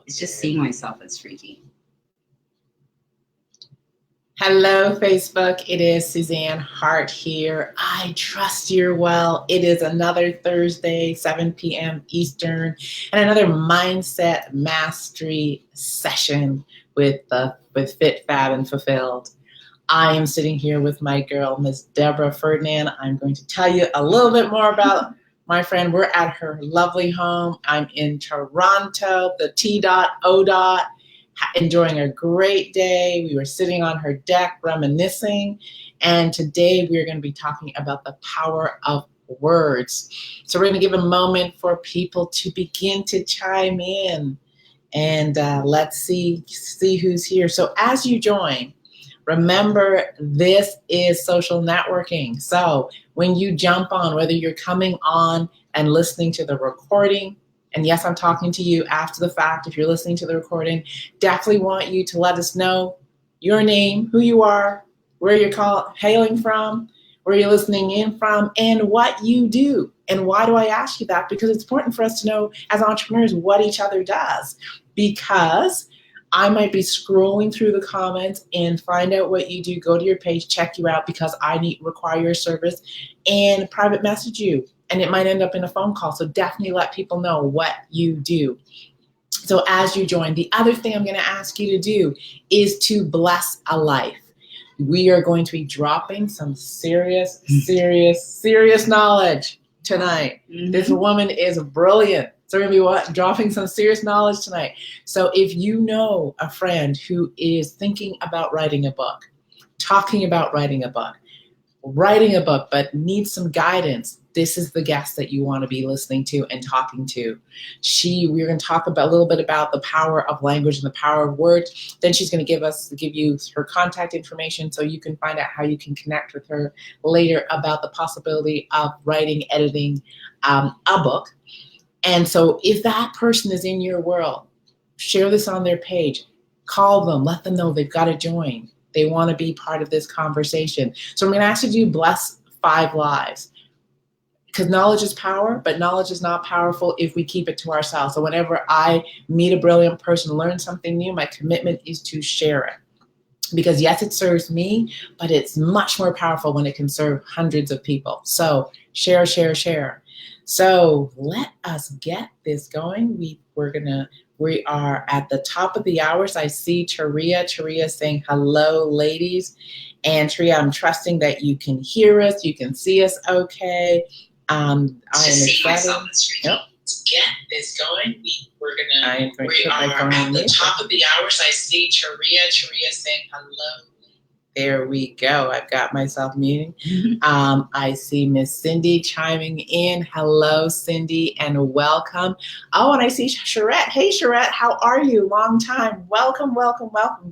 It's just seeing myself as freaky. Hello, Facebook. It is Suzanne Hart here. I trust you're well. It is another Thursday, 7 p.m. Eastern, and another Mindset Mastery session with Fit, Fab, and Fulfilled. I am sitting here with my girl, Miss Deborah Ferdinand. I'm going to tell you a little bit more about my friend. We're at her lovely home. I'm in Toronto, the T.O. Enjoying a great day. We were sitting on her deck reminiscing, and today we're going to be talking about the power of words. So we're going to give a moment for people to begin to chime in, and let's see who's here. So as you join, remember this is social networking. So when you jump on, whether you're coming on and listening to the recording, and yes, I'm talking to you after the fact. If you're listening to the recording, definitely want you to let us know your name, who you are, where you're hailing from, where you're listening in from, and what you do. And why do I ask you that? Because it's important for us to know as entrepreneurs what each other does. Because I might be scrolling through the comments and find out what you do, go to your page, check you out because I require your service, and private message you. And it might end up in a phone call. So definitely let people know what you do. So as you join, the other thing I'm going to ask you to do is to bless a life. We are going to be dropping some serious knowledge tonight. Mm-hmm. This woman is brilliant. So we're going to be dropping some serious knowledge tonight. So if you know a friend who is thinking about writing a book, talking about writing a book, but needs some guidance, this is the guest that you want to be listening to and talking to. We're going to talk a little bit about the power of language and the power of words. Then she's going to give you her contact information so you can find out how you can connect with her later about the possibility of writing, editing a book. And so if that person is in your world, share this on their page, call them, let them know they've got to join. They want to be part of this conversation. So I'm going to ask you to bless 5 lives. Because knowledge is power, but knowledge is not powerful if we keep it to ourselves. So whenever I meet a brilliant person, learn something new, my commitment is to share it. Because yes, it serves me, but it's much more powerful when it can serve hundreds of people. So share. So let us get this going. We are at the top of the hours. I see Taria saying hello, ladies. And Taria, I'm trusting that you can hear us, you can see us okay. I am excited. Yep. Let's get this going. We are at the top of the hours. I see Taria saying hello. There we go. I've got myself muting. I see Miss Cindy chiming in. Hello, Cindy, and welcome. Oh, and I see Charette. Hey, Charette, how are you? Long time. Welcome.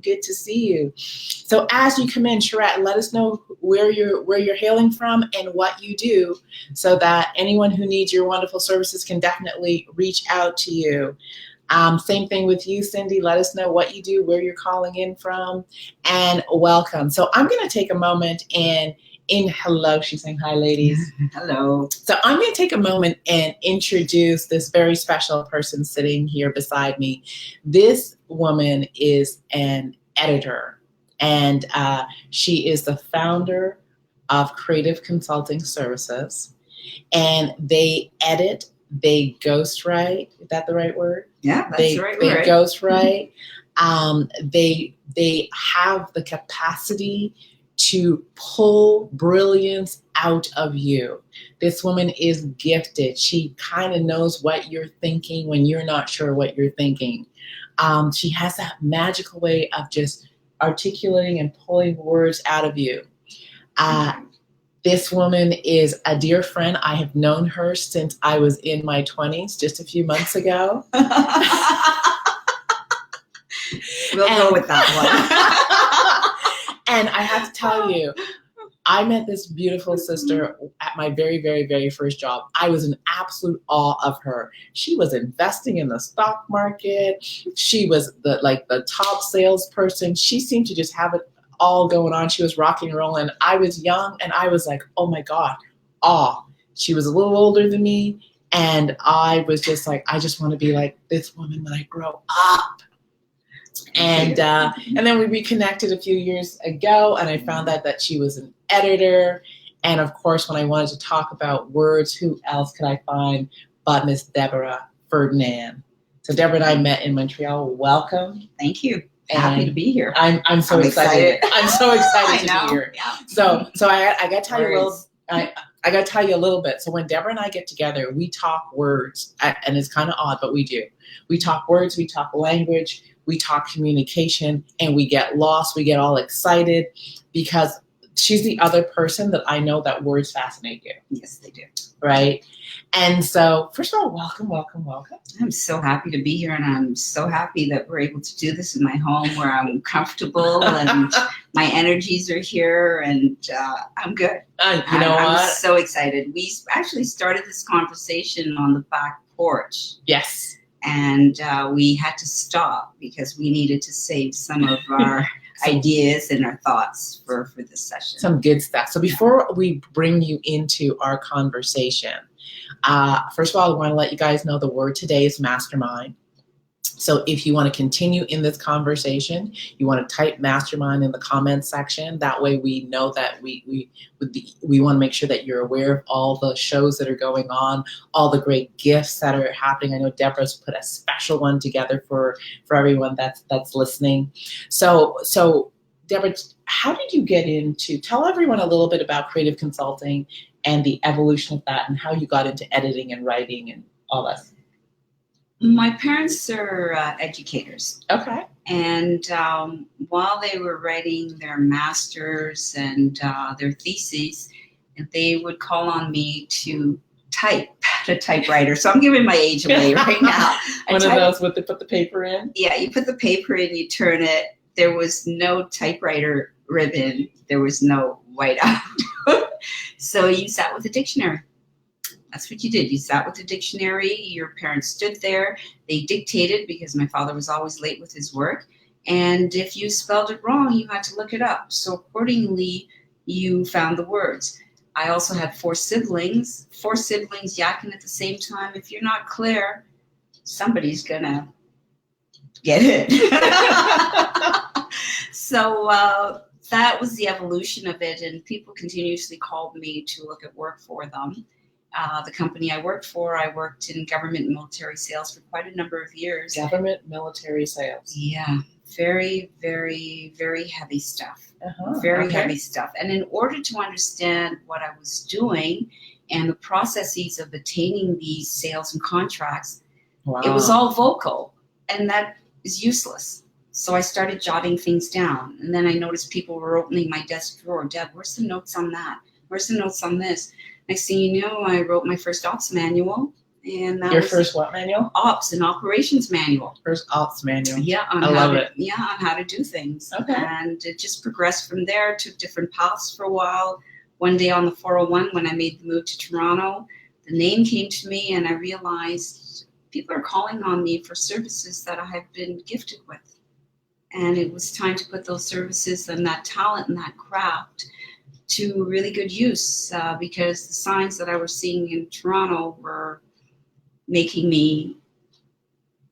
Good to see you. So as you come in, Charette, let us know where you're hailing from and what you do so that anyone who needs your wonderful services can definitely reach out to you. Same thing with you, Cindy. Let us know what you do, where you're calling in from, and welcome. So I'm going to take a moment and hello, she's saying hi, ladies. Hello. So I'm going to take a moment and introduce this very special person sitting here beside me. This woman is an editor, and she is the founder of Creative Consulting Services, and they edit. They ghostwrite. Is that the right word? Yeah, that's the right word. They ghostwrite. They have the capacity to pull brilliance out of you. This woman is gifted. She kind of knows what you're thinking when you're not sure what you're thinking. She has that magical way of just articulating and pulling words out of you. This woman is a dear friend. I have known her since I was in my 20s, just a few months ago. We'll go with that one. And I have to tell you, I met this beautiful sister at my very, very, very first job. I was in absolute awe of her. She was investing in the stock market. She was the top salesperson. She seemed to just have it all going on. She was rocking and rolling. I was young and I was like, oh my God, awe. She was a little older than me And I was just like, I just want to be like this woman when I grow up. And then we reconnected a few years ago, and I found out that she was an editor. And of course, when I wanted to talk about words, who else could I find but Miss Deborah Ferdinand? So Deborah and I met in Montreal. Welcome. Thank you. And Happy to be here. I'm so excited. I'm so excited to be here. Yeah. So I got to tell you a little. I got to tell you a little bit. So when Deborah and I get together, we talk words, and it's kind of odd, but we do. We talk words, we talk language, we talk communication, and we get lost. We get all excited because she's the other person that I know that words fascinate you. Yes, they do. Right? And so, first of all, welcome, welcome, welcome. I'm so happy to be here, and I'm so happy that we're able to do this in my home where I'm comfortable and my energies are here, and I'm good. You know what? I'm so excited. We actually started this conversation on the back porch. Yes. And we had to stop because we needed to save some of our ideas and our thoughts for this session. Some good stuff. So before we bring you into our conversation, first of all, I want to let you guys know the word today is mastermind. So if you want to continue in this conversation, you want to type mastermind in the comments section. That way we know that we want to make sure that you're aware of all the shows that are going on, all the great gifts that are happening. I know Deborah's put a special one together for everyone that's listening. So Deborah, how did you get into, tell everyone a little bit about creative consulting and the evolution of that and how you got into editing and writing and all that. My parents are educators. Okay. And while they were writing their masters and their theses, they would call on me to type at a typewriter. So I'm giving my age away right now. One of those with put the paper in? Yeah, you put the paper in, you turn it. There was no typewriter ribbon. There was no whiteout. So you sat with a dictionary. That's what you did. You sat with a dictionary. Your parents stood there. They dictated because my father was always late with his work. And if you spelled it wrong, you had to look it up. So accordingly, you found the words. I also had four siblings yakking at the same time. If you're not clear, somebody's going to get it. So that was the evolution of it. And people continuously called me to look at work for them. The company I worked for, I worked in government and military sales for quite a number of years. Government, military sales. Yeah, very, very, very heavy stuff. Very heavy stuff. And in order to understand what I was doing and the processes of attaining these sales and contracts, it was all vocal, and that is useless. So I started jotting things down. And then I noticed people were opening my desk drawer. Deb, where's the notes on that? Where's the notes on this? Next thing you know, I wrote my first ops manual. And that was first what manual? Ops and operations manual. First ops manual. Yeah, I love it. Yeah, on how to do things. Okay. And it just progressed from there, took different paths for a while. One day on the 401, when I made the move to Toronto, the name came to me and I realized people are calling on me for services that I have been gifted with. And it was time to put those services and that talent and that craft to really good use because the signs that I was seeing in Toronto were making me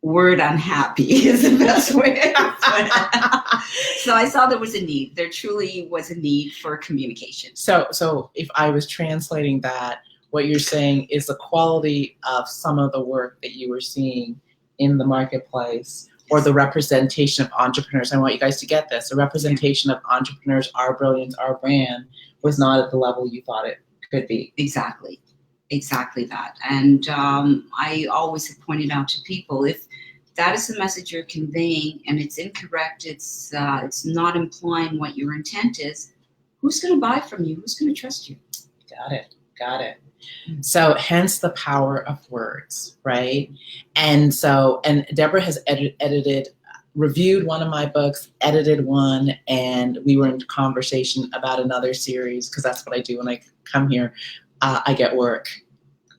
word unhappy is the best way to put it. So I saw there was a need. There truly was a need for communication. So if I was translating that, what you're saying is the quality of some of the work that you were seeing in the marketplace or the representation of entrepreneurs. I want you guys to get this. The representation of entrepreneurs, our brilliance, our brand was not at the level you thought it could be. Exactly that. And I always have pointed out to people, if that is the message you're conveying and it's incorrect, it's not implying what your intent is, who's going to buy from you? Who's going to trust you? Got it. So hence the power of words, right? And Deborah has reviewed one of my books, edited one, and we were in conversation about another series because that's what I do when I come here. I get work.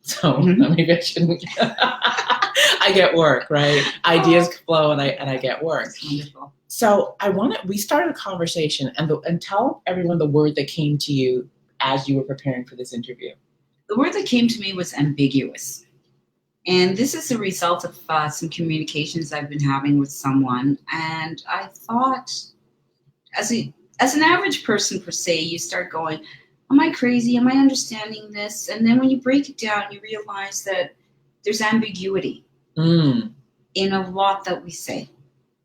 So maybe I shouldn't. I get work, right? Ideas flow and I get work. That's wonderful. So we started a conversation and tell everyone the word that came to you as you were preparing for this interview. The word that came to me was ambiguous. And this is a result of some communications I've been having with someone. And I thought, as an average person per se, you start going, am I crazy? Am I understanding this? And then when you break it down, you realize that there's ambiguity in a lot that we say,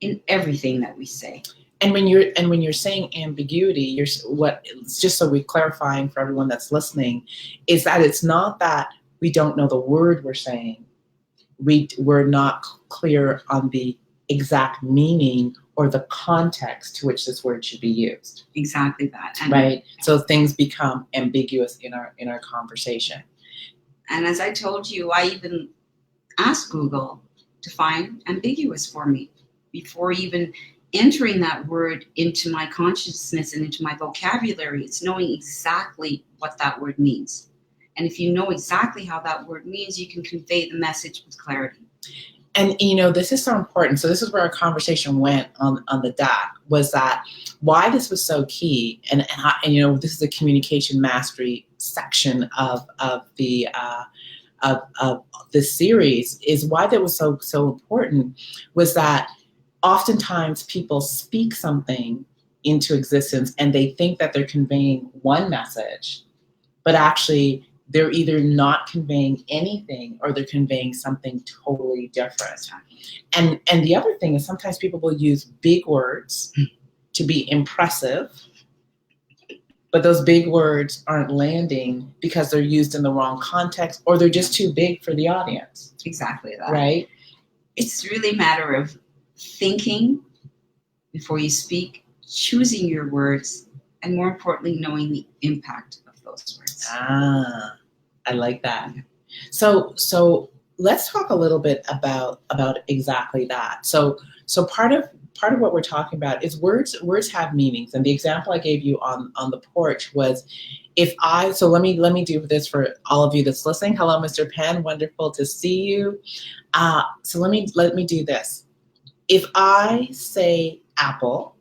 in everything that we say. And when you're saying ambiguity, just so we're clarifying for everyone that's listening, is that it's not that we don't know the word we're saying. We're not clear on the exact meaning or the context to which this word should be used. Exactly that. And right? So things become ambiguous in our conversation. And as I told you, I even asked Google to find ambiguous for me before even entering that word into my consciousness and into my vocabulary. It's knowing exactly what that word means. And if you know exactly how that word means, you can convey the message with clarity. And, this is so important. So this is where our conversation went on the dot, was that why this was so key. And this is a communication mastery section of the this series, is why that was so important, was that oftentimes people speak something into existence and they think that they're conveying one message, but actually they're either not conveying anything or they're conveying something totally different. And the other thing is sometimes people will use big words to be impressive, but those big words aren't landing because they're used in the wrong context or they're just too big for the audience. Exactly that. Right? It's really a matter of thinking before you speak, choosing your words, and more importantly, knowing the impact of those words. I like that. So let's talk a little bit about exactly that. So part of what we're talking about is words have meanings. And the example I gave you on the porch was, let me do this for all of you that's listening. Hello, Mr. Penn, wonderful to see you. So let me do this. If I say apple,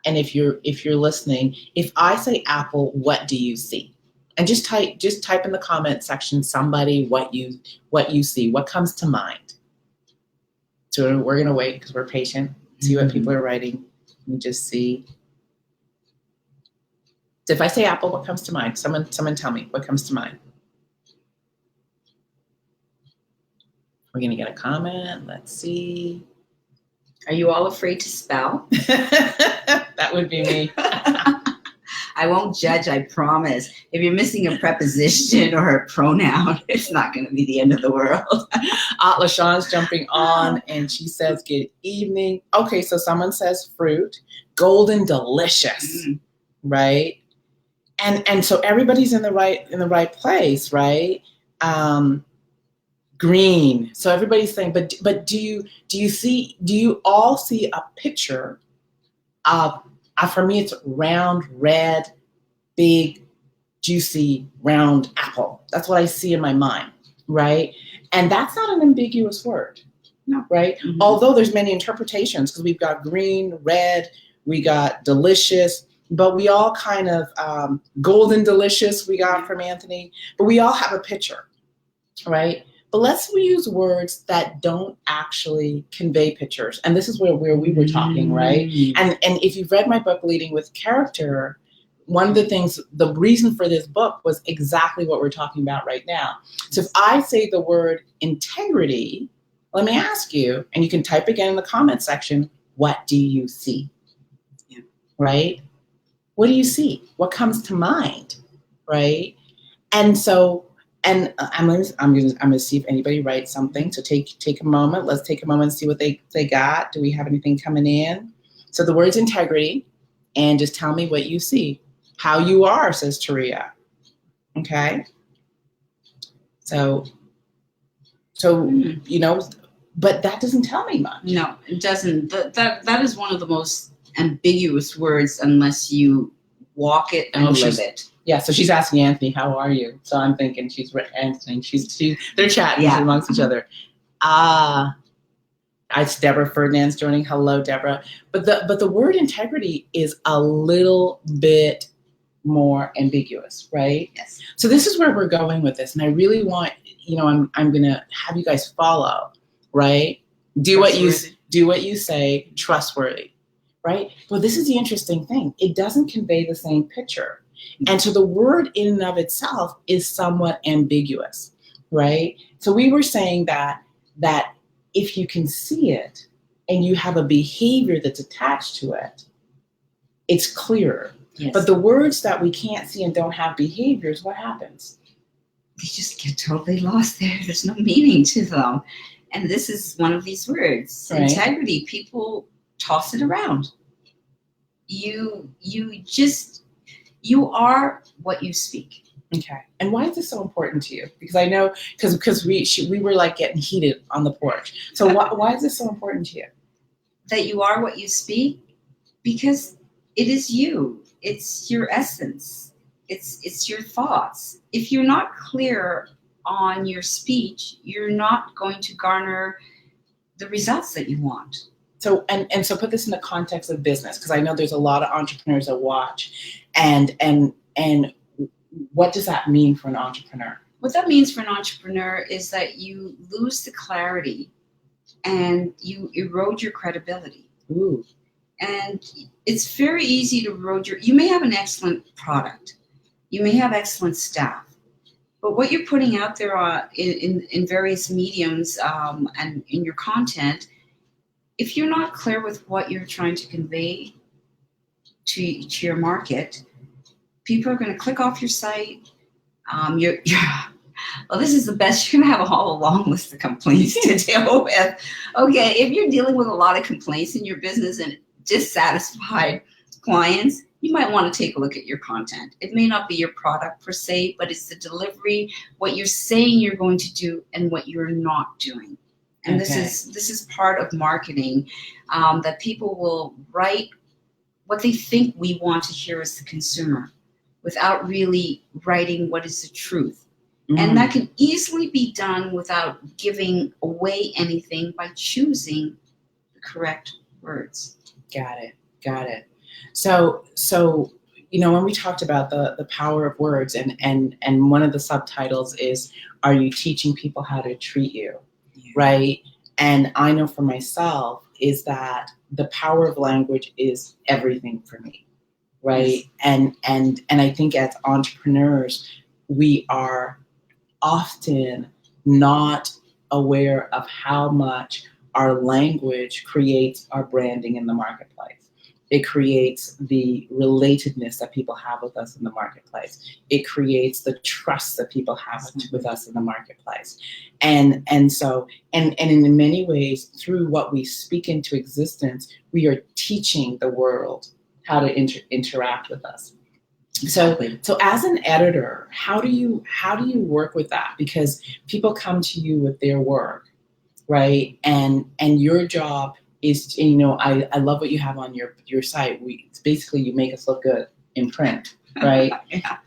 and if you're listening, if I say apple, what do you see? And just type in the comment section, somebody, what you see, what comes to mind. So we're gonna wait because we're patient, see what people are writing. Let me just see. So if I say apple, what comes to mind? Someone tell me what comes to mind. We're gonna get a comment. Let's see. Are you all afraid to spell? That would be me. I won't judge, I promise. If you're missing a preposition or a pronoun, it's not going to be the end of the world. LaShawn's jumping on, and she says, good evening. Okay, so someone says fruit, golden delicious, right? And so everybody's in the right place, right? Green. So everybody's saying, but do you all see a picture of, for me, it's round, red, big, juicy, round apple. That's what I see in my mind, right? And that's not an ambiguous word, no, right? Mm-hmm. Although there's many interpretations, because we've got green, red, we got delicious, but we all kind of, golden delicious we got from Anthony, but we all have a picture, right? But let's use words that don't actually convey pictures. And this is where we were talking, right? And if you've read my book, Leading with Character, one of the things, the reason for this book was exactly what we're talking about right now. So if I say the word integrity, let me ask you, and you can type again in the comment section, what do you see? Yeah. Right? What do you see? What comes to mind? Right? And so, and I'm gonna see if anybody writes something. So take a moment. Let's take a moment and see what they got. Do we have anything coming in? So the word's integrity, and just tell me what you see. How you are, says Taria. Okay. So but that doesn't tell me much. No, it doesn't. That is one of the most ambiguous words unless you walk it and live it. Yeah, so she's asking Anthony, how are you? So I'm thinking answering. They're chatting amongst each other. It's Deborah Ferdinand's joining. Hello, Deborah. But the word integrity is a little bit more ambiguous, right? Yes. So this is where we're going with this, and I really want I'm going to have you guys follow, right? Do what you say, trustworthy, right? Well, this is the interesting thing. It doesn't convey the same picture. And so the word in and of itself is somewhat ambiguous, right? So we were saying that if you can see it and you have a behavior that's attached to it, it's clearer. Yes. But the words that we can't see and don't have behaviors, what happens? They just get totally lost there. There's no meaning to them. And this is one of these words, right? Integrity. People toss it around. You are what you speak. Okay. And why is this so important to you? Because I know, because we were like getting heated on the porch. So why is this so important to you? That you are what you speak, because it is you. It's your essence. It's your thoughts. If you're not clear on your speech, you're not going to garner the results that you want. So and so put this in the context of business, because I know there's a lot of entrepreneurs that watch, and what does that mean for an entrepreneur? What that means for an entrepreneur is that you lose the clarity and you erode your credibility. Ooh. And it's very easy to erode you may have an excellent product. You may have excellent staff. But what you're putting out there in various mediums and in your content, if you're not clear with what you're trying to convey to your market, people are going to click off your site. Well, this is the best. You're going to have a whole long list of complaints to deal with. Okay, if you're dealing with a lot of complaints in your business and dissatisfied clients, you might want to take a look at your content. It may not be your product per se, but it's the delivery, what you're saying you're going to do and what you're not doing. And this is part of marketing, that people will write what they think we want to hear as the consumer without really writing what is the truth. Mm. And that can easily be done without giving away anything by choosing the correct words. Got it. So when we talked about the power of words, and one of the subtitles is, are you teaching people how to treat you? Yeah. Right? And I know for myself is that the power of language is everything for me. Right? Yes. And I think as entrepreneurs, we are often not aware of how much our language creates our branding in the marketplace. It creates the relatedness that people have with us in the marketplace. It creates the trust that people have with us in the marketplace. And in many ways, through what we speak into existence, we are teaching the world how to interact with us. So as an editor, how do you work with that? Because people come to you with their work, right? And your job is, I love what you have on your site. It's basically, you make us look good in print, right? Yeah.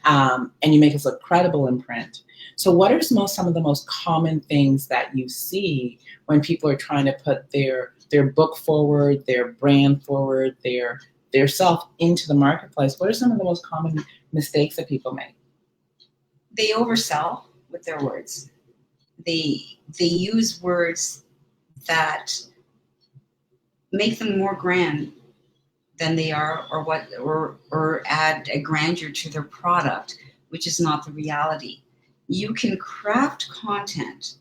And you make us look credible in print. So what are some of the most common things that you see when people are trying to put their book forward, their brand forward, their self into the marketplace? What are some of the most common mistakes that people make? They oversell with their words. They use words that make them more grand than they are, or add a grandeur to their product, which is not the reality. You can craft content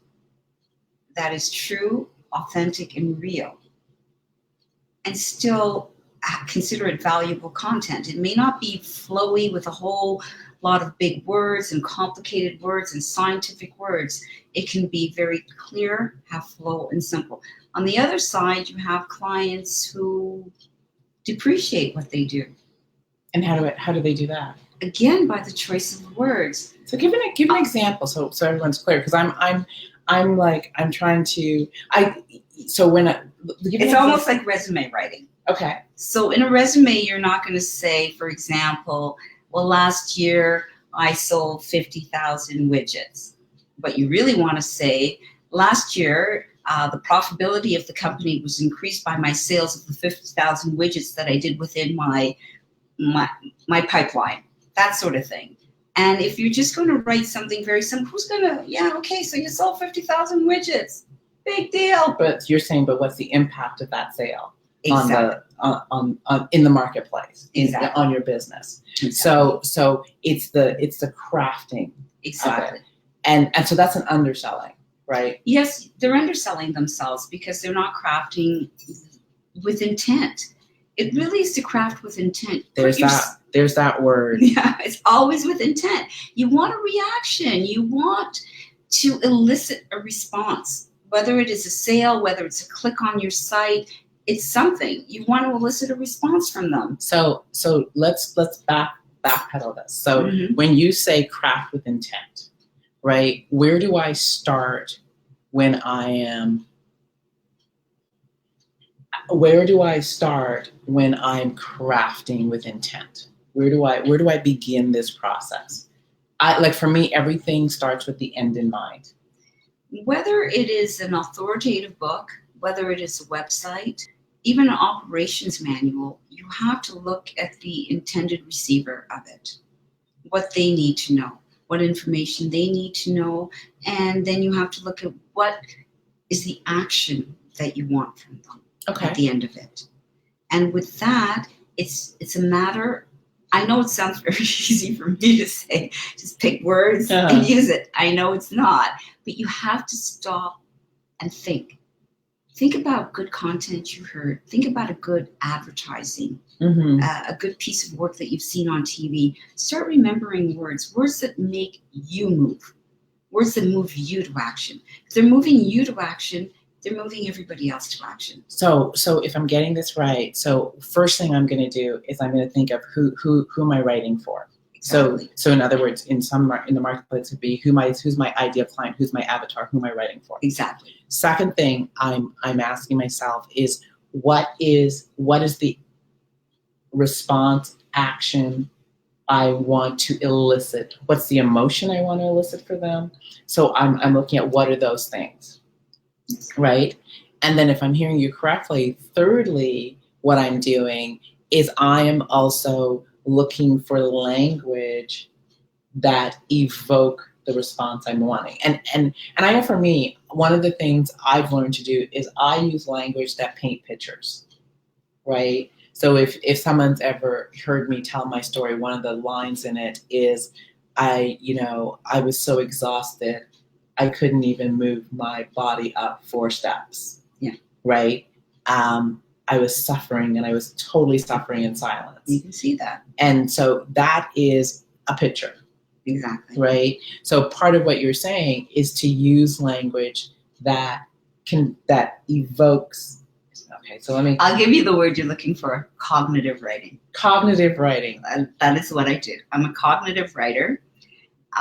that is true, authentic, and real, and still consider it valuable content. It may not be flowy with a whole lot of big words and complicated words and scientific words. It can be very clear, have flow, and simple. On the other side, you have clients who depreciate what they do. And how do they do that? Again, by the choice of words. So give an example so everyone's clear, because I'm trying to it's almost like resume writing. Okay. So in a resume, you're not going to say, for example, well, last year I sold 50,000 widgets. But you really want to say, last year, the profitability of the company was increased by my sales of the 50,000 widgets that I did within my pipeline, that sort of thing. And if you're just going to write something very simple, who's going to, yeah, okay, so you sold 50,000 widgets. Big deal. But you're saying, but what's the impact of that sale Exactly. on in the marketplace, Exactly. on your business? Exactly. So it's the crafting. Exactly. And so that's an underselling, right? Yes, they're underselling themselves because they're not crafting with intent. It really is to craft with intent. There's that word. Yeah, it's always with intent. You want a reaction. You want to elicit a response, whether it is a sale, whether it's a click on your site. It's something you want to elicit a response from them. So let's backpedal this. So when you say craft with intent, right? Where do I start when I'm crafting with intent? Where do I begin this process? For me, everything starts with the end in mind. Whether it is an authoritative book, whether it is a website, even an operations manual, you have to look at the intended receiver of it, what they need to know, what information they need to know, and then you have to look at what is the action that you want from them at the end of it. And with that, it's a matter, I know it sounds very easy for me to say, just pick words and use it. I know it's not, but you have to stop and think. Think about good content you heard. Think about a good advertising, a good piece of work that you've seen on TV. Start remembering words that make you move, words that move you to action. If they're moving you to action, they're moving everybody else to action. So if I'm getting this right, so first thing I'm going to do is I'm going to think of who am I writing for? Exactly. So in other words, in the marketplace would be who's my ideal client, who's my avatar, who am I writing for? Exactly. Second thing I'm asking myself is what is the response action I want to elicit? What's the emotion I want to elicit for them? So I'm looking at what are those things, right? And then if I'm hearing you correctly, thirdly, what I'm doing is I am also looking for language that evoke the response I'm wanting. And I know for me, one of the things I've learned to do is I use language that paint pictures, right? So if someone's ever heard me tell my story, one of the lines in it is, I was so exhausted, I couldn't even move my body up 4 steps. Yeah. Right? I was suffering, and I was totally suffering in silence. You can see that. And so that is a picture. Exactly. Right? So part of what you're saying is to use language that evokes. Okay, so I'll give you the word you're looking for: cognitive writing. Cognitive writing. And that is what I do. I'm a cognitive writer.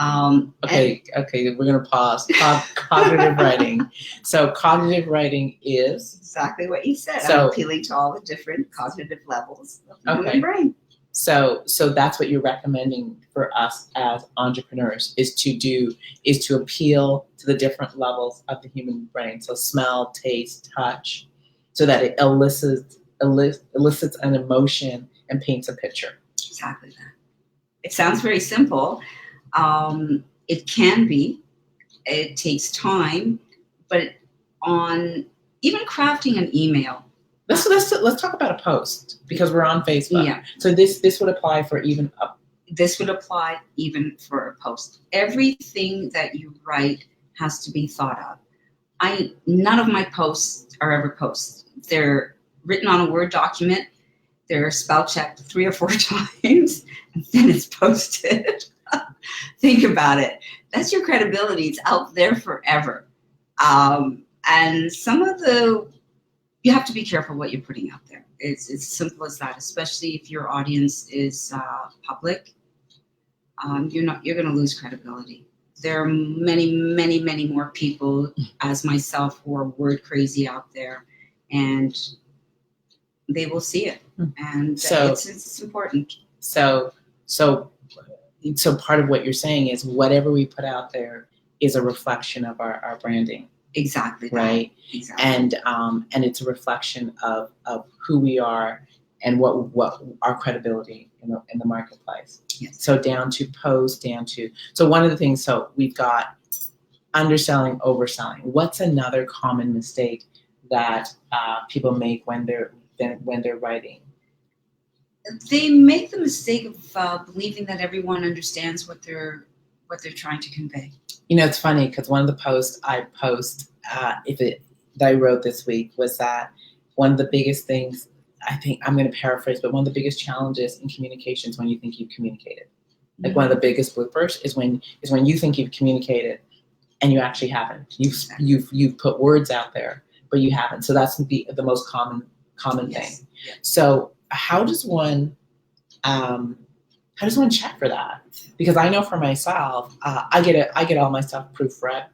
Okay, we're going to pause. Cognitive writing. So cognitive writing is? Exactly what you said. I'm appealing to all the different cognitive levels of the human brain. So that's what you're recommending for us as entrepreneurs is to appeal to the different levels of the human brain. So smell, taste, touch, so that it elicits an emotion and paints a picture. Exactly that. It sounds very simple. It can be. It takes time, but on even crafting an email. Let's talk about a post because we're on Facebook. Yeah. So this would apply for even a. This would apply even for a post. Everything that you write has to be thought of. None of my posts are ever posts. They're written on a Word document. They're spell checked 3 or 4 times, and then it's posted. Think about it. That's your credibility. It's out there forever. And you have to be careful what you're putting out there. It's as simple as that, especially if your audience is public. You're going to lose credibility. There are many, many, many more people as myself who are word crazy out there, and they will see it. And so it's important. So part of what you're saying is whatever we put out there is a reflection of our branding. Exactly. Right. Exactly. And it's a reflection of who we are and what our credibility in the marketplace. Yes. So down to post, so one of the things, so we've got underselling, overselling. What's another common mistake that people make when they're writing? They make the mistake of believing that everyone understands what they're trying to convey. It's funny because one of the posts I that I wrote this week was that one of the biggest things, I think I'm going to paraphrase, but one of the biggest challenges in communication is when you think you've communicated. Like one of the biggest bloopers is when you think you've communicated and you actually haven't. You've put words out there, but you haven't. So that's the most common thing. Yes. So how does one check for that? Because I know for myself, I get all my stuff proofread,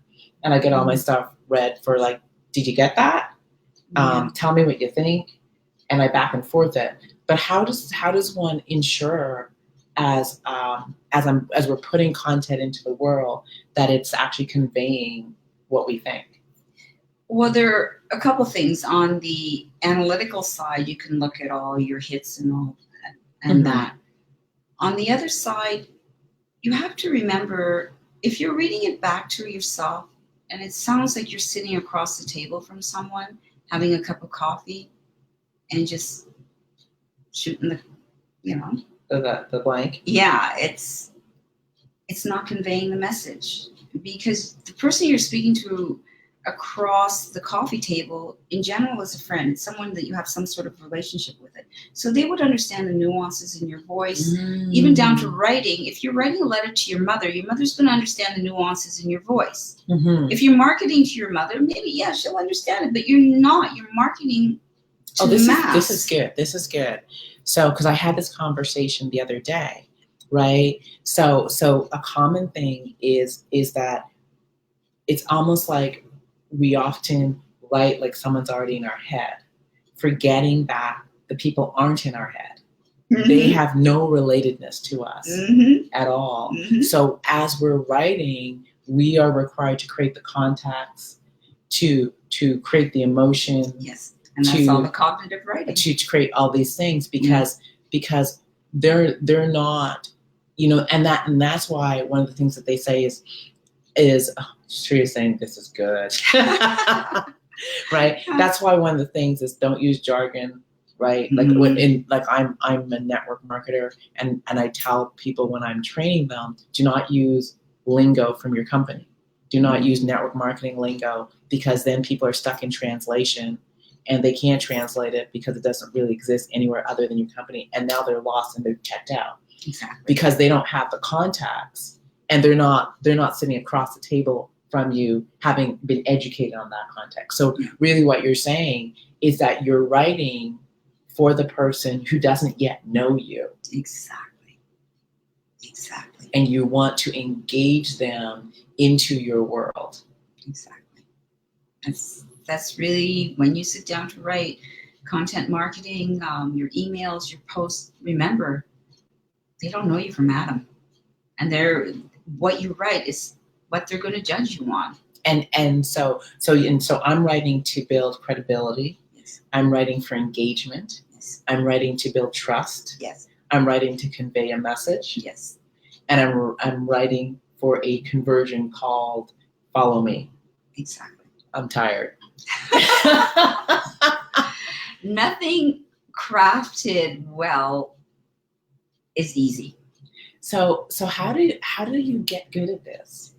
and I get all my stuff read for like, did you get that? Tell me what you think, and I back and forth it. But how does one ensure as we're putting content into the world that it's actually conveying what we think? Well, there are a couple things. On the analytical side, you can look at all your hits and all that, and that. On the other side, you have to remember, if you're reading it back to yourself and it sounds like you're sitting across the table from someone having a cup of coffee and just shooting the blank. Yeah, it's not conveying the message, because the person you're speaking to across the coffee table in general is a friend. It's someone that you have some sort of relationship with it. So they would understand the nuances in your voice, even down to writing. If you're writing a letter to your mother's going to understand the nuances in your voice. If you're marketing to your mother, maybe, yeah, she'll understand it, but you're not. You're marketing to the mass. This is good. So, because I had this conversation the other day, right? So a common thing is that it's almost like we often write like someone's already in our head, forgetting that the people aren't in our head. They have no relatedness to us at all. So as we're writing, we are required to create the context, to create the emotion. Yes, and that's all the cognitive writing. To create all these things, because they're not, and that's why one of the things that they say is Shreya saying this is good. Right? That's why one of the things is don't use jargon, right? Like I'm a network marketer, and I tell people when I'm training them, do not use lingo from your company. Do not use network marketing lingo, because then people are stuck in translation and they can't translate it because it doesn't really exist anywhere other than your company, and now they're lost and they're checked out. Exactly. Because they don't have the contacts, and they're not sitting across the table from you, having been educated on that context. So really what you're saying is that you're writing for the person who doesn't yet know you. Exactly. And you want to engage them into your world. Exactly. That's really, when you sit down to write content marketing, your emails, your posts, remember, they don't know you from Adam. And what you write is what they're going to judge you on. And so I'm writing to build credibility. Yes. I'm writing for engagement. Yes. I'm writing to build trust. Yes. I'm writing to convey a message. Yes. And I'm writing for a conversion called follow me. Exactly. I'm tired. Nothing crafted well is easy. So how do you get good at this?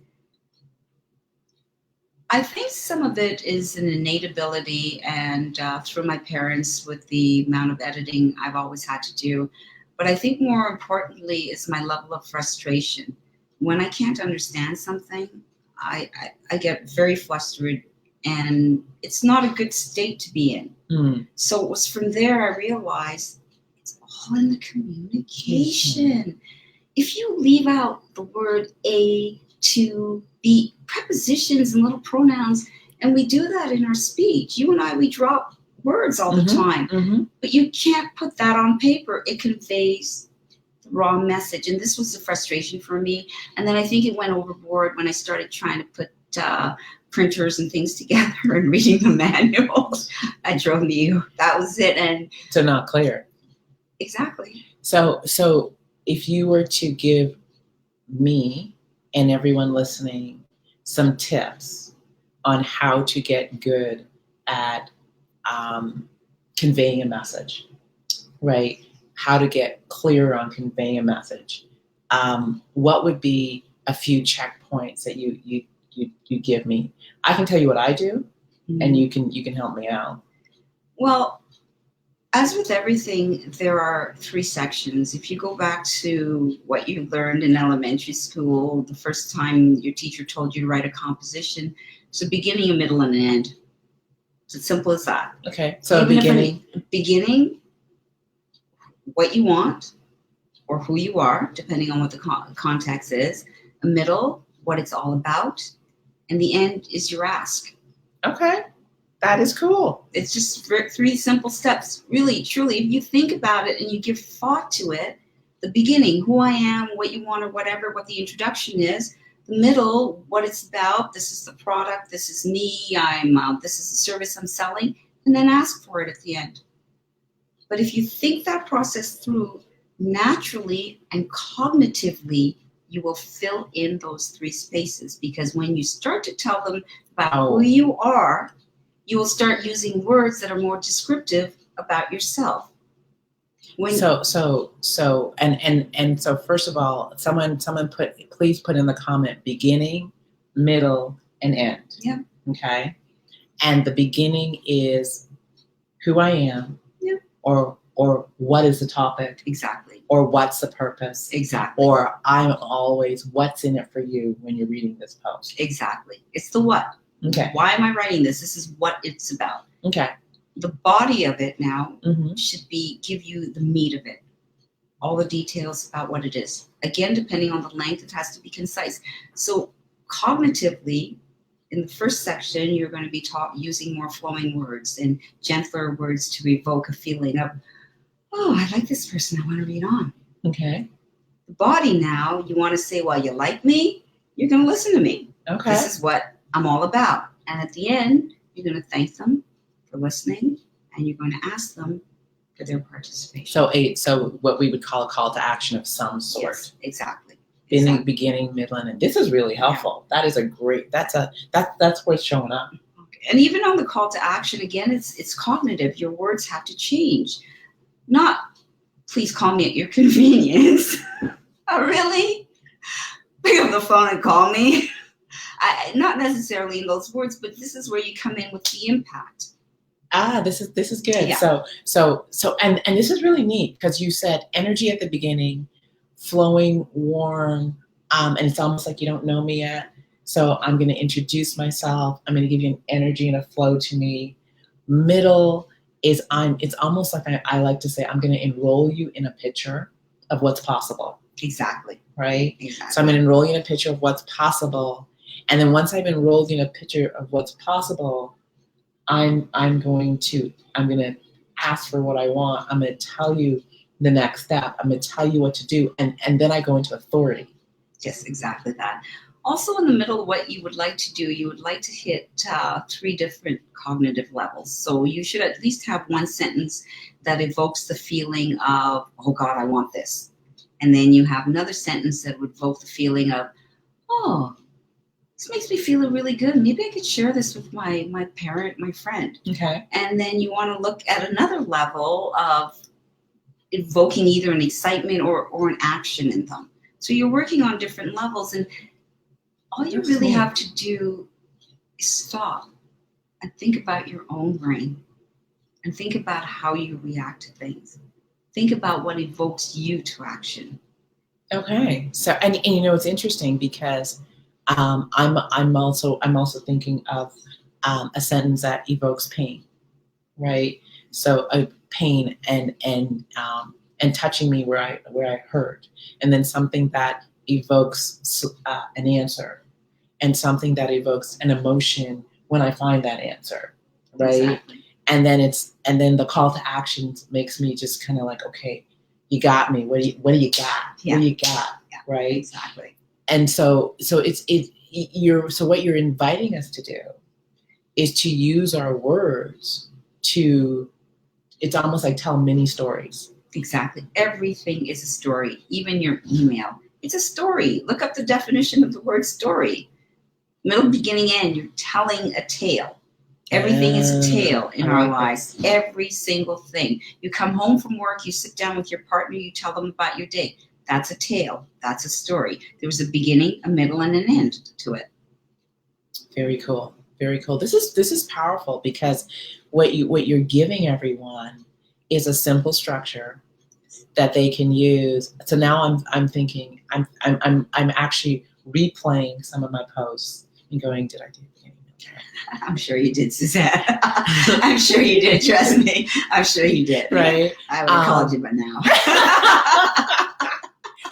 I think some of it is an innate ability, and through my parents with the amount of editing I've always had to do. But I think more importantly is my level of frustration. When I can't understand something, I get very flustered, and it's not a good state to be in. So it was from there I realized it's all in the communication. If you leave out the word A, to, B, prepositions and little pronouns, and we do that in our speech. You and I, we drop words all the time, but you can't put that on paper. It conveys the wrong message, and this was the frustration for me. And then I think it went overboard when I started trying to put printers and things together and reading the manuals. I drove me. That was it. And so not clear. Exactly. So if you were to give me and everyone listening some tips on how to get good at conveying a message, right? How to get clear on conveying a message. What would be a few checkpoints that you give me? I can tell you what I do, and you can help me out. Well, as with everything, there are 3 sections. If you go back to what you learned in elementary school, the first time your teacher told you to write a composition, it's a beginning, a middle, and an end. It's as simple as that. Okay, so beginning, what you want or who you are, depending on what the context is. A middle, what it's all about, and the end is your ask. Okay. That is cool. It's just 3 simple steps. Really, truly, if you think about it and you give thought to it, the beginning, who I am, what you want or whatever, what the introduction is. The middle, what it's about. This is the product. This is me. This is the service I'm selling. And then ask for it at the end. But if you think that process through naturally and cognitively, you will fill in those 3 spaces. Because when you start to tell them about who you are, you will start using words that are more descriptive about yourself. So first of all, someone please put in the comment beginning, middle, and end. Yeah. Okay. And the beginning is who I am. Yeah. Or what is the topic? Exactly. Or what's the purpose? Exactly. Or I'm always what's in it for you when you're reading this post. Exactly. It's the what. Okay. Why am I writing this? This is what it's about. Okay. The body of it now should give you the meat of it. All the details about what it is. Again, depending on the length, it has to be concise. So cognitively, in the first section, you're going to be using more flowing words and gentler words to evoke a feeling of, oh, I like this person. I want to read on. Okay. The body now, you want to say, well, you like me? You're going to listen to me. Okay. This is what I'm all about. And at the end, you're going to thank them for listening, and you're going to ask them for their participation. So what we would call a call to action of some sort. Yes, exactly. Beginning, middle, and end. This is really helpful. Yeah. That is a great. That's worth showing up. Okay. And even on the call to action, again, it's cognitive. Your words have to change. Not, please call me at your convenience. Oh, really? Pick up the phone and call me. Not necessarily in those words, but this is where you come in with the impact. This is good. Yeah. So and this is really neat because you said energy at the beginning, flowing, warm, and it's almost like you don't know me yet. So I'm going to introduce myself. I'm going to give you an energy and a flow to me. Middle is it's almost like I like to say I'm going to enroll you in a picture of what's possible. Exactly. Right? Exactly. So I'm going to enroll you in a picture of what's possible. And then once I've enrolled you in a picture of what's possible, I'm going to ask for what I want. I'm going to tell you the next step. I'm going to tell you what to do. And then I go into authority. Yes, exactly that. Also in the middle, what you would like to do, you would like to hit 3 different cognitive levels. So you should at least have one sentence that evokes the feeling of, oh God, I want this. And then you have another sentence that would evoke the feeling of, oh, this makes me feel really good. Maybe I could share this with my parent, my friend. Okay. And then you want to look at another level of evoking either an excitement or an action in them. So you're working on different levels, and all you really have to do is stop and think about your own brain and think about how you react to things. Think about what evokes you to action. Okay. So and it's interesting because I'm also thinking of a sentence that evokes pain, right? So pain and touching me where I hurt, and then something that evokes an answer, and something that evokes an emotion when I find that answer, right? Exactly. And then the call to action makes me just kind of like, okay, you got me. What do you got? Yeah. What do you got? Yeah. Right? Exactly. And so what you're inviting us to do is to use our words to, it's almost like tell mini stories. Exactly. Everything is a story, even your email. It's a story. Look up the definition of the word story. Middle, beginning, end. You're telling a tale. Everything is a tale in our lives. Every single thing. You come home from work, you sit down with your partner, you tell them about your day. That's a tale. That's a story. There was a beginning, a middle, and an end to it. Very cool. Very cool. This is powerful because what you're giving everyone is a simple structure that they can use. So now I'm thinking I'm actually replaying some of my posts and going, did I do it? I'm sure you did, Suzanne. I'm sure you did. Trust me. I'm sure you did. Right? I would have called you by now.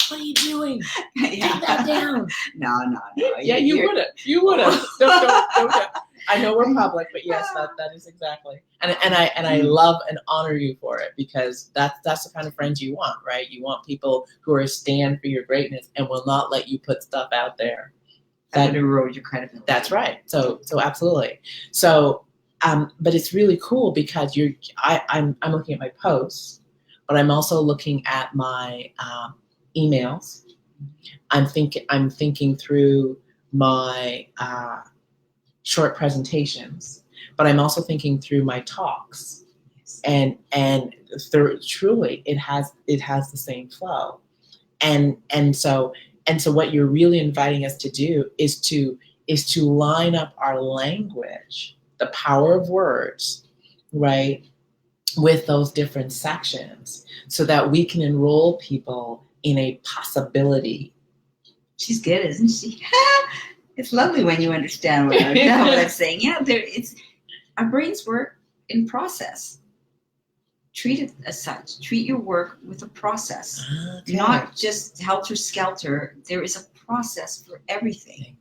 What are you doing? Yeah. Take that down. No. Yeah, you would have. You would have. Don't. I know we're public, but yes, that is exactly. And I love and honor you for it because that's the kind of friends you want, right? You want people who are stand for your greatness and will not let you put stuff out there that would erode your credibility. That's right. So absolutely. So, but it's really cool because I'm looking at my posts, but I'm also looking at my emails. I'm thinking through my short presentations, but I'm also thinking through my talks, and truly it has the same flow, and so what you're really inviting us to do is to line up our language, the power of words, right, with those different sections, so that we can enroll people in a possibility. She's good, isn't she? It's lovely when you understand what I'm saying. Yeah, our brains work in process. Treat it as such. Treat your work with a process, not just helter-skelter. There is a process for everything.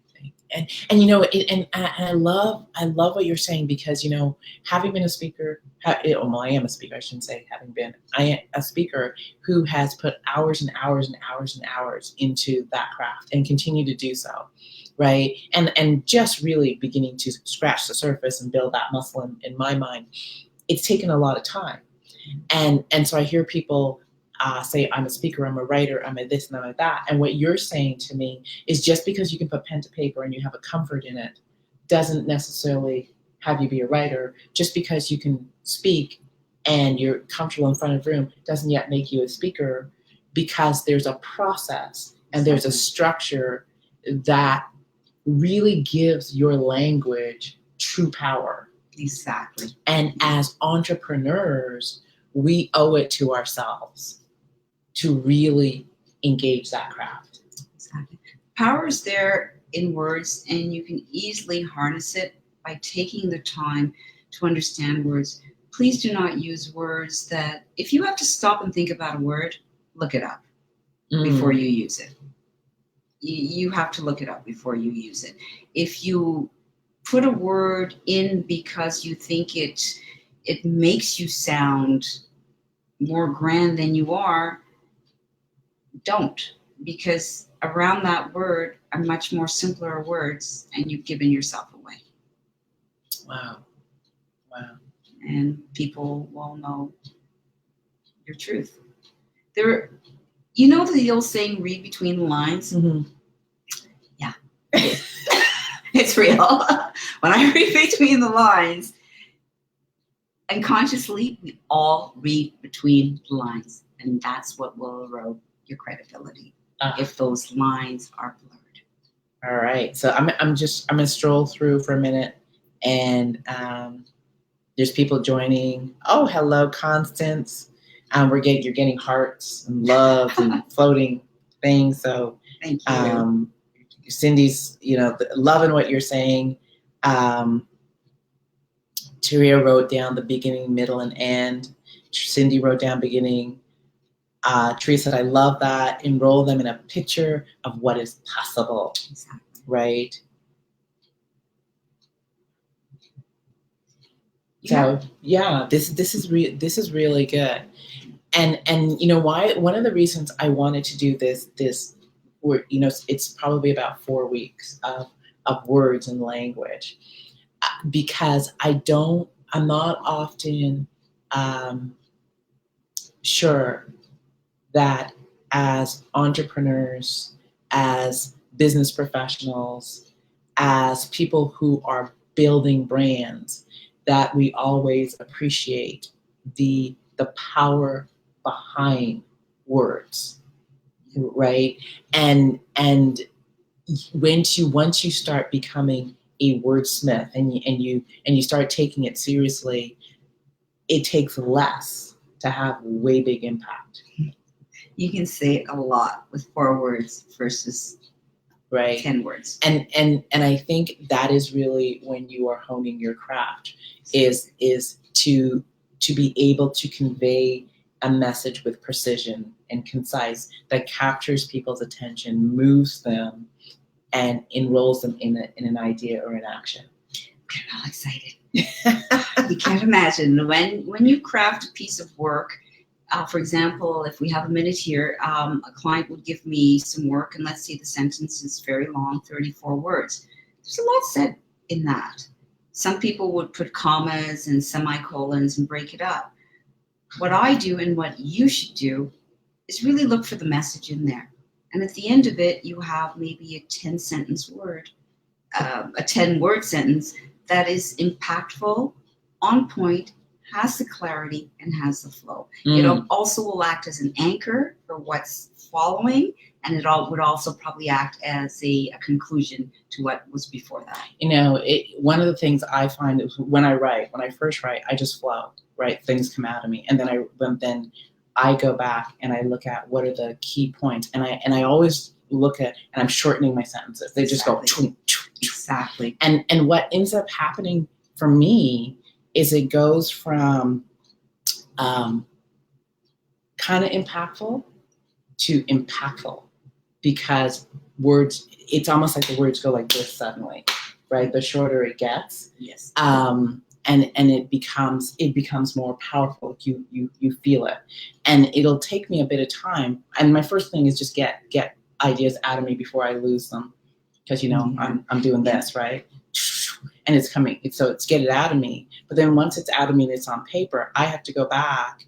And you know, and I love what you're saying because, you know, having been a speaker, I am a speaker. I shouldn't say having been. I am a speaker who has put hours and hours and hours and hours into that craft and continue to do so, right? And just really beginning to scratch the surface and build that muscle in my mind. It's taken a lot of time, and so I hear people say, I'm a speaker, I'm a writer, I'm a this and I'm a that. And what you're saying to me is just because you can put pen to paper and you have a comfort in it doesn't necessarily have you be a writer. Just because you can speak and you're comfortable in front of a room doesn't yet make you a speaker, because there's a process and there's a structure that really gives your language true power. Exactly. And as entrepreneurs, we owe it to ourselves to really engage that craft. Exactly. Power is there in words, and you can easily harness it by taking the time to understand words. Please do not use words that, if you have to stop and think about a word, look it up before you use it. You have to look it up before you use it. If you put a word in because you think it makes you sound more grand than you are, don't, because around that word are much more simpler words, and you've given yourself away. Wow. And people will know your truth. You know the old saying, read between the lines? Mm-hmm. Yeah. It's real. When I read between the lines, unconsciously, we all read between the lines, and that's what will erode your credibility if those lines are blurred. All right. So I'm going to stroll through for a minute, and there's people joining. Oh, hello, Constance. You're getting hearts and love and floating things. So thank you. Cindy's, loving what you're saying. Taria wrote down the beginning, middle, and end. Cindy wrote down beginning. Teresa said, I love that. Enroll them in a picture of what is possible. Exactly. Right? Yeah. So yeah, this is really good. And you know why? One of the reasons I wanted to do this it's probably about 4 weeks of words and language, because I'm not often sure that as entrepreneurs, as business professionals, as people who are building brands, that we always appreciate the power behind words, right? And once you start becoming a wordsmith and you start taking it seriously, it takes less to have way big impact. You can say a lot with 4 words versus right 10 words. And I think that is really when you are honing your craft, is to be able to convey a message with precision and concise that captures people's attention, moves them, and enrolls them in an idea or an action. I'm all excited. You can't imagine when you craft a piece of work. For example, if we have a minute here, a client would give me some work, and let's say the sentence is very long, 34 words. There's a lot said in that. Some people would put commas and semicolons and break it up. What I do and what you should do is really look for the message in there. And at the end of it, you have maybe a 10-sentence word, a 10-word sentence that is impactful, on point, has the clarity, and has the flow. It also will act as an anchor for what's following, and it would also probably act as a conclusion to what was before that. One of the things I find is when I first write, I just flow, right? Things come out of me, and then I go back and I look at what are the key points, and I always look at, and I'm shortening my sentences. They just go. Exactly. And what ends up happening for me is it goes from kind of impactful to impactful, because words, it's almost like the words go like this suddenly, right? The shorter it gets. Yes. And it becomes more powerful. You feel it, and it'll take me a bit of time. And my first thing is just get ideas out of me before I lose them, because I'm doing this, right? And it's coming, so it's get it out of me. But then once it's out of me and it's on paper, I have to go back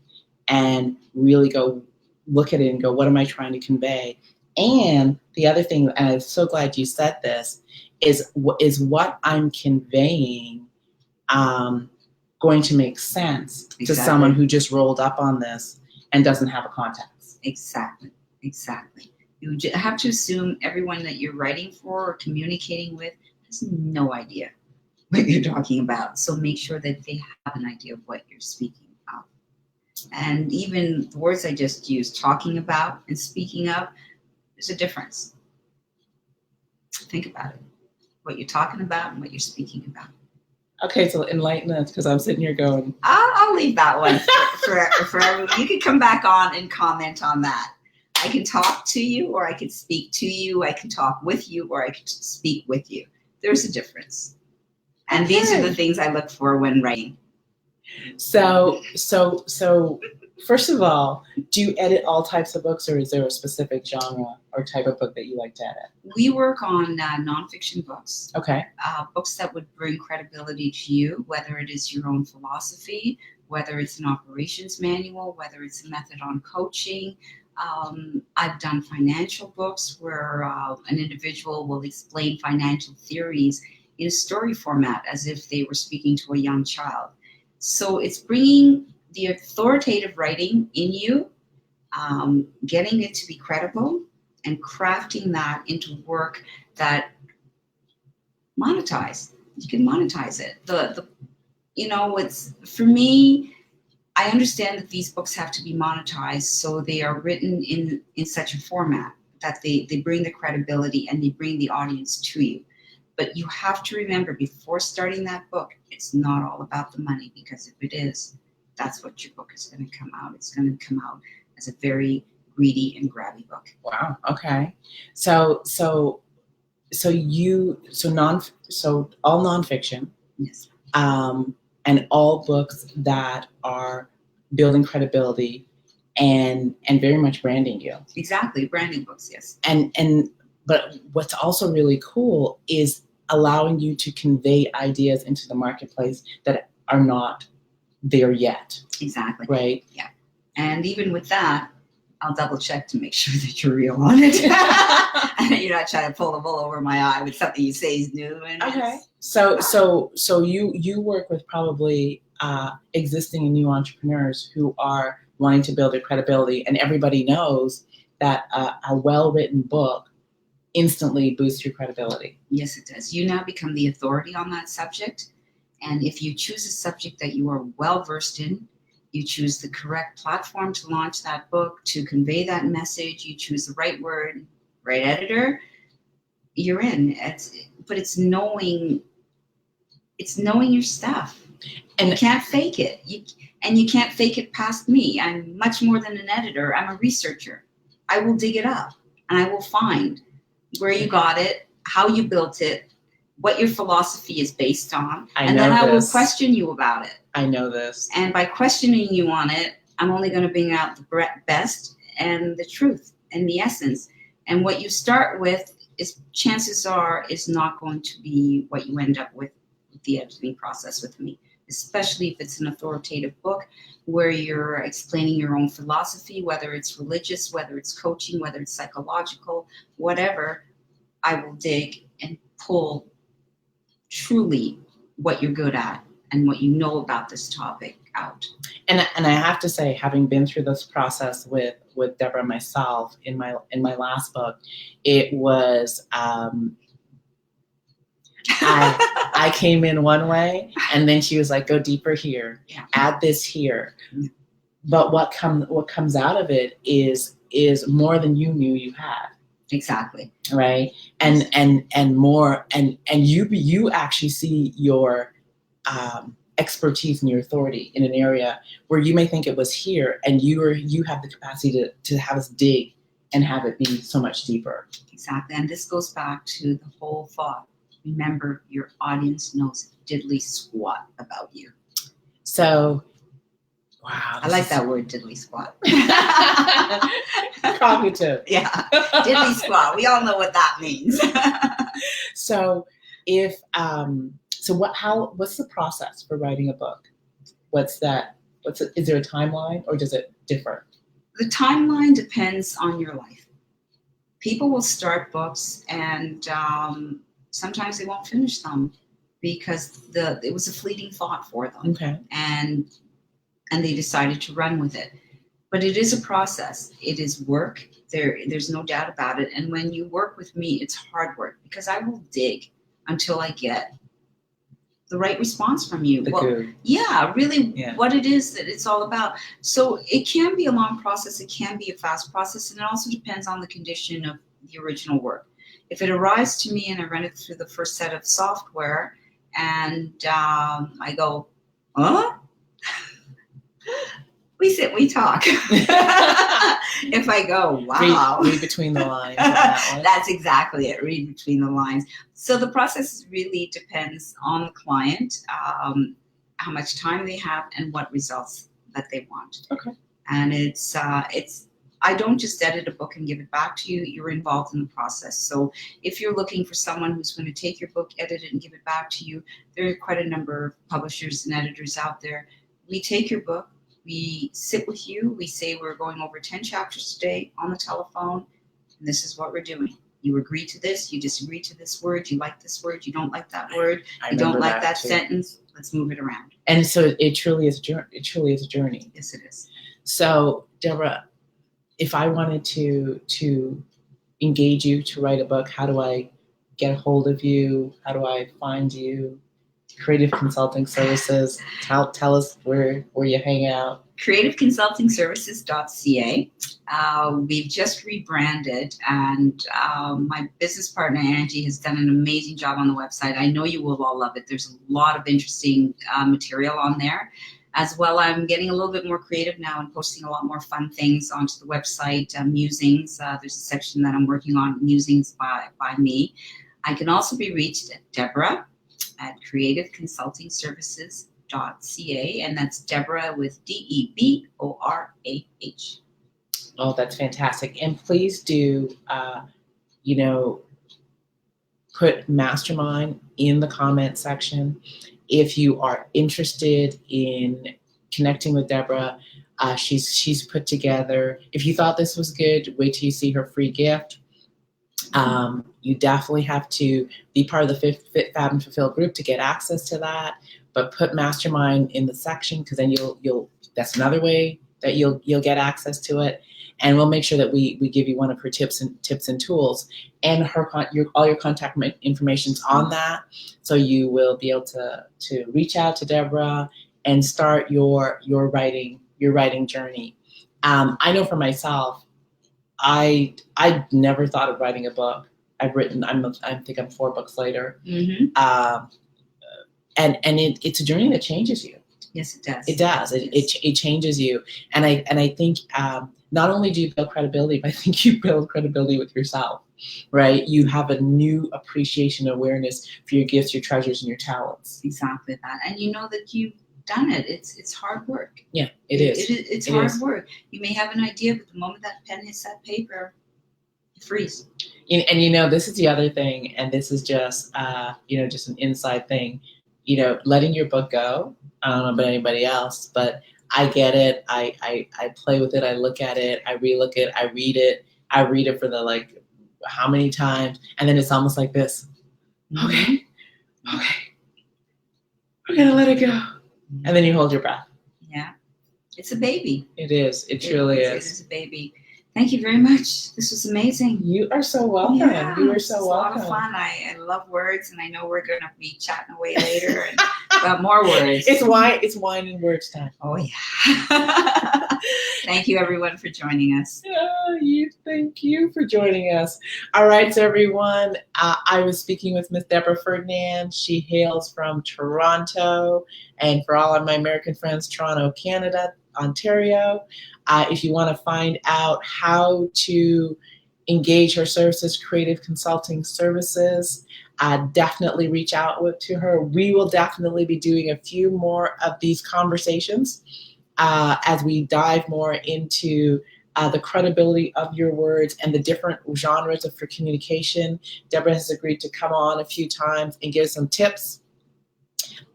and really go look at it and go, what am I trying to convey? And the other thing, and I'm so glad you said this, is what I'm conveying going to make sense to someone who just rolled up on this and doesn't have a context? Exactly. You have to assume everyone that you're writing for or communicating with has no idea what you're talking about. So make sure that they have an idea of what you're speaking of. And even the words I just used, talking about and speaking of, there's a difference. Think about it. What you're talking about and what you're speaking about. Okay, so enlighten us, because I'm sitting here going. I'll leave that one for everyone. You can come back on and comment on that. I can talk to you, or I can speak to you. I can talk with you, or I can speak with you. There's a difference. And these are the things I look for when writing. So first of all, do you edit all types of books, or is there a specific genre or type of book that you like to edit? We work on nonfiction books. Okay. Books that would bring credibility to you, whether it is your own philosophy, whether it's an operations manual, whether it's a method on coaching. I've done financial books where an individual will explain financial theories in a story format as if they were speaking to a young child. So it's bringing the authoritative writing in you, getting it to be credible, and crafting that into work that monetize. You can monetize it. It's for me. I understand that these books have to be monetized, so they are written in such a format that they bring the credibility and they bring the audience to you. But you have to remember, before starting that book, it's not all about the money, because if it is, that's what your book is going to come out. It's going to come out as a very greedy and grabby book. Wow. Okay. So all nonfiction. Yes. And all books that are building credibility and very much branding you. Exactly, branding books, yes. But what's also really cool is allowing you to convey ideas into the marketplace that are not there yet. Exactly. Right? Yeah. And even with that, I'll double check to make sure that you're real on it. And you're not trying to pull the wool over my eye with something you say is new. And okay. So you work with probably existing and new entrepreneurs who are wanting to build their credibility, and everybody knows that a well-written book instantly boosts your credibility. Yes, it does. You now become the authority on that subject. And if you choose a subject that you are well versed in, you choose the correct platform to launch that book, to convey that message, you choose the right word, right editor, you're in. But it's knowing your stuff. And you can't fake it. You can't fake it past me. I'm much more than an editor. I'm a researcher. I will dig it up and I will find where you got it, how you built it, what your philosophy is based on. And then I will question you about it. I know this. And by questioning you on it, I'm only going to bring out the best and the truth and the essence. And what you start with is, chances are, is not going to be what you end up with the editing process with me, especially if it's an authoritative book where you're explaining your own philosophy, whether it's religious, whether it's coaching, whether it's psychological, whatever. I will dig and pull truly what you're good at and what you know about this topic out. And I have to say, having been through this process with Deborah and myself in my last book, it was I came in one way, and then she was like, go deeper here, add this here. But what comes out of it is more than you knew you had. Exactly. Right. And more, and you actually see your expertise and your authority in an area where you may think it was here, and you have the capacity to have us dig and have it be so much deeper. Exactly. And this goes back to the whole thought. Remember, your audience knows diddly squat about you. So, wow. I like that word, diddly squat. Cognitive. Yeah. Diddly squat. We all know what that means. So what's the process for writing a book? Is there a timeline, or does it differ? The timeline depends on your life. People will start books and sometimes they won't finish them because it was a fleeting thought for them. Okay. And they decided to run with it. But it is a process. It is work. There's no doubt about it. And when you work with me, it's hard work because I will dig until I get the right response from you. What it is that it's all about. So it can be a long process. It can be a fast process. And it also depends on the condition of the original work. If it arrives to me and I run it through the first set of software and I go, huh? We sit, we talk. If I go, wow. Read between the lines. On that one. That's exactly it. Read between the lines. So the process really depends on the client, how much time they have and what results that they want. Okay. And it's I don't just edit a book and give it back to you. You're involved in the process. So if you're looking for someone who's going to take your book, edit it, and give it back to you, there are quite a number of publishers and editors out there. We take your book, we sit with you, we say we're going over 10 chapters today on the telephone, and this is what we're doing. You agree to this, you disagree to this word, you like this word, you don't like that word, you don't like that sentence, let's move it around. And so it truly is a journey. Yes, it is. So, Deborah, if I wanted to engage you to write a book, how do I get a hold of you? How do I find you? Creative Consulting Services. Tell us where you hang out. CreativeConsultingServices.ca. We've just rebranded, and my business partner Angie has done an amazing job on the website. I know you will all love it. There's a lot of interesting material on there. As well, I'm getting a little bit more creative now and posting a lot more fun things onto the website. Musings, there's a section that I'm working on, Musings by me. I can also be reached at Deborah at CreativeConsultingServices.ca, and that's Deborah with DEBORAH. Oh, that's fantastic. And please do, put Mastermind in the comment section if you are interested in connecting with Deborah. She's put together. If you thought this was good, wait till you see her free gift. You definitely have to be part of the Fit, Fab, and Fulfill group to get access to that. But put Mastermind in the section, because then you'll that's another way that you'll get access to it. And we'll make sure that we give you one of her tips and tools, and all your contact information's on that, so you will be able to reach out to Deborah and start your writing journey. I know for myself, I never thought of writing a book. I've written. I think I'm 4 books later. Mm-hmm. And it's a journey that changes you. Yes, it does. It does. It changes you. And I think not only do you build credibility, but I think you build credibility with yourself, right? You have a new appreciation, awareness for your gifts, your treasures, and your talents. Exactly that. And you know that you've done it. It's hard work. Yeah, it is. It's hard work. You may have an idea, but the moment that pen hits that paper, you freeze. And this is the other thing, and this is just just an inside thing. Letting your book go. I don't know about anybody else, but I get it. I play with it. I look at it. I relook it. I read it. I read it for the how many times, and then it's almost like this. Okay, we're gonna let it go, and then you hold your breath. Yeah, it's a baby. It is. It truly is. It is a baby. Thank you very much. This was amazing. You are so welcome. Yeah, you are so welcome. It's a lot of fun. I love words, and I know we're going to be chatting away later and about more words. It's wine and words time. Oh, yeah. Thank you, everyone, for joining us. Thank you for joining us. All right, so everyone, I was speaking with Miss Deborah Ferdinand. She hails from Toronto, and for all of my American friends, Toronto, Canada, Ontario. If you want to find out how to engage her services, creative consulting services, definitely reach out to her. We will definitely be doing a few more of these conversations as we dive more into the credibility of your words and the different genres for communication. Deborah has agreed to come on a few times and give some tips.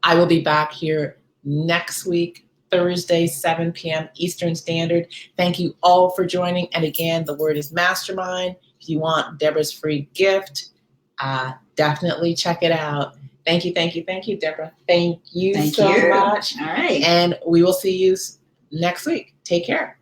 I will be back here next week, Thursday, 7 p.m. Eastern Standard. Thank you all for joining. And again, the word is mastermind. If you want Deborah's free gift, definitely check it out. Thank you, Deborah. Thank you so much. All right. And we will see you next week. Take care.